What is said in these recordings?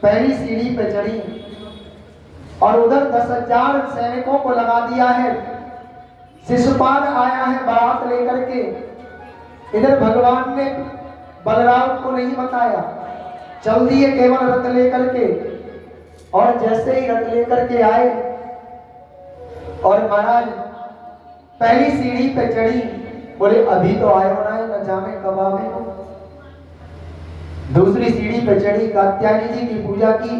पहली सीढ़ी पे चढ़ी और उधर 10,000 सैनिकों को लगा दिया है। शिशुपाल आया है बारात लेकर के। इधर भगवान ने बलराम को नहीं बताया, चल दिए केवल रथ लेकर के। और जैसे ही रथ लेकर के आए और महाराज पहली सीढ़ी पे चढ़ी, बोले अभी तो आयो ना है, न जाने कब आवे। दूसरी सीढ़ी पे चढ़ी, कात्यायनी जी की पूजा की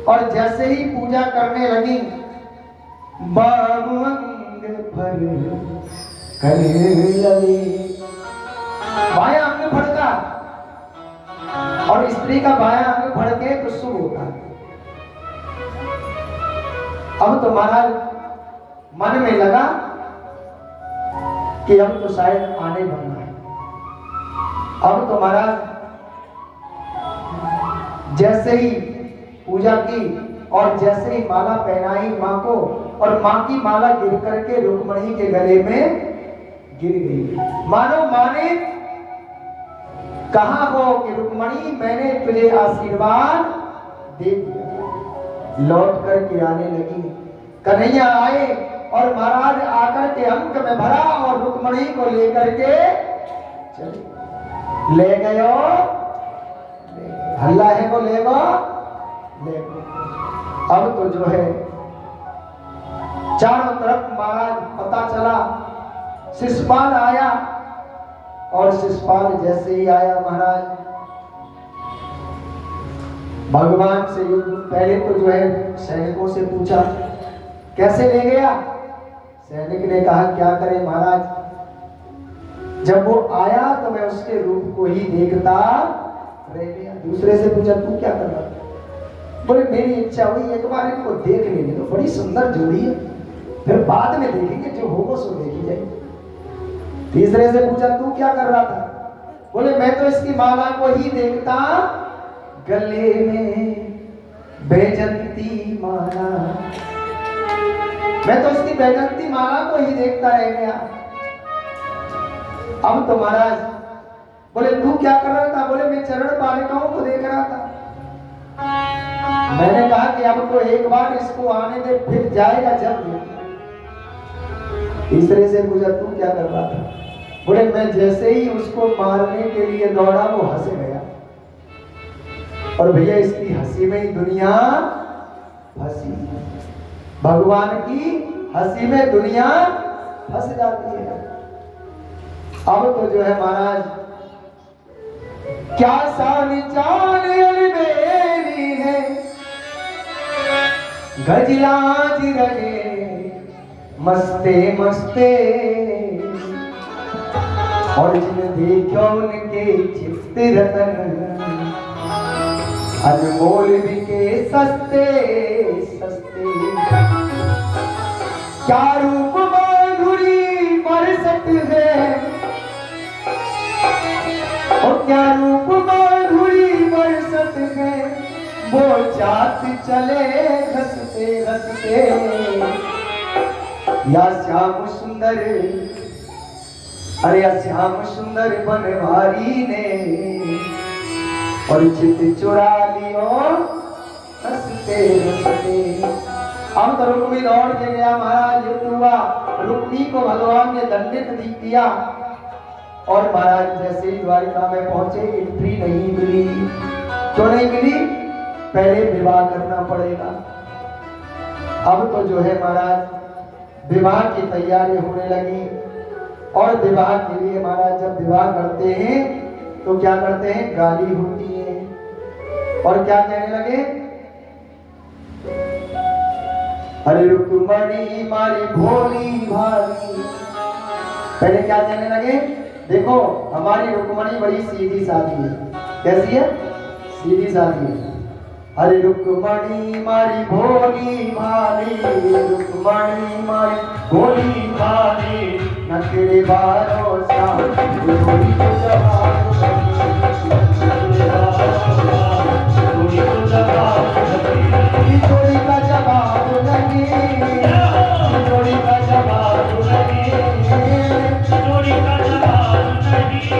और जैसे ही पूजा करने लगी, बाबू अंग भर बाया अंग फड़का, और स्त्री का बाया अंग फड़के तो शुभ होता है। अब तो महाराज मन में लगा कि अब तो शायद आने बनना है। अब तो महाराज जैसे ही पूजा की और जैसे ही माला पहनाई मां को, और मां की माला गिर करके रुक्मणी के गले में गिर गई। मानो माने कहा हो कि रुक्मणी मैंने तुझे आशीर्वाद दे दिया। लौट करके आने लगी, कन्हैया आए और महाराज आकर के अंक में भरा और रुक्मणी को लेकर के चले। ले गयो, हल्ला है वो ले गो। अब तो जो है चारों तरफ महाराज पता चला। शिशुपाल आया और शिशुपाल जैसे ही आया महाराज भगवान से युद्ध, पहले तो जो है सैनिकों से पूछा कैसे ले गया। सैनिक ने कहा क्या करें महाराज, जब वो आया तो मैं उसके रूप को ही देखता रह गया। दूसरे से पूछा तू क्या कर रहा था, बोले मेरी इच्छा हुई एक बार इनको देख लेंगे, तो बड़ी सुंदर जोड़ी है, फिर बाद में देखेंगे जो होगा सो देखी जाए। तीसरे से पूछा तू क्या कर रहा था, बोले मैं तो इसकी माला को ही देखता, गले में बैजंती माला, मैं तो इसकी बैजंती माला को ही देखता रह गया। अब तो महाराज बोले तू क्या कर रहा था, बोले मैं चरण बालिकाओं को देख रहा था। मैंने कहा कि अब तो एक बार इसको आने दे, फिर जाएगा जब। तीसरे से पूछा तू क्या कर रहा था, बोले मैं जैसे ही उसको मारने के लिए दौड़ा वो हंस गया, और भैया इसकी हंसी में ही दुनिया फंसी। भगवान की हंसी में दुनिया फंस जाती है। अब तो जो है महाराज क्या सान चाल अलबेली है, गजलाज रहे मस्ते मस्ते, और जिन देखो उनके चित्त रतन, अनमोल बिके सस्ते सस्ते। क्या रूप माधुरी बरसत है, और क्या रूप माधुरी बरसत है, वो जात चले हंसते हंसते। या श्याम सुंदर, अरे या श्याम सुंदर बनवारी ने, और चित चुरा लियो हंसते हंसते। अब तो रुक्मी दौड़ के गया महाराज, युद्ध हुआ, रुक्मी को भगवान ने दंडित किया। और महाराज जैसे ही द्वारिका में पहुंचे एंट्री नहीं मिली। क्यों नहीं मिली, पहले विवाह करना पड़ेगा। अब तो जो है महाराज विवाह की तैयारी होने लगी, और विवाह के लिए महाराज जब विवाह करते हैं तो क्या करते हैं, गाली होती है, और क्या कहने लगे, अरे रुक्मणी मारी भोली भाली। पहले क्या कहने लगे, देखो हमारी रुक्मणी बड़ी सीधी सादी है। कैसी है, सीधी सादी है। अरे रुक्मणी मारी भोली भाली, रुक्मणी मारी भोली भाली, नखरे बारो सा जोड़ी को जवाब जोड़ी का जवाब लगे, जोड़ी का जवाब लगे, जोड़ी का जवाब लगे, जोड़ी का जवाब लगे।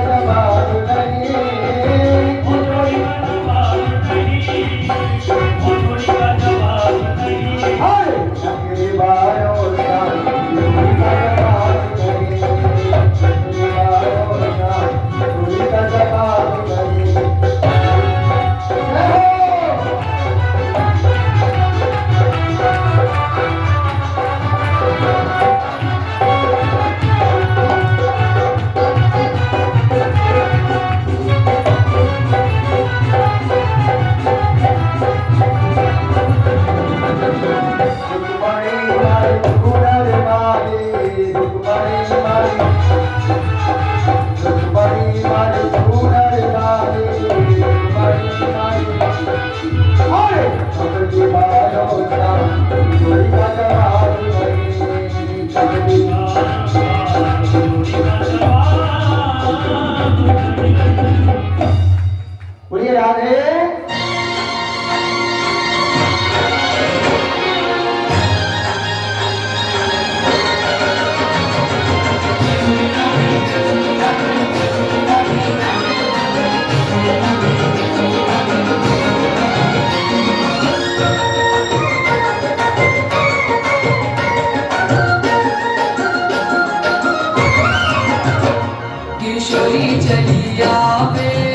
जवाब नहीं, थोड़ी का जवाब नहीं, थोड़ी का जवाब नहीं। हाय नखरे बारों का जोड़ी का जवाब नहीं, नखरे बारों का जोड़ी का जवाब नहीं। जय हो। बोलिए राधे। किशोरी चलिया वे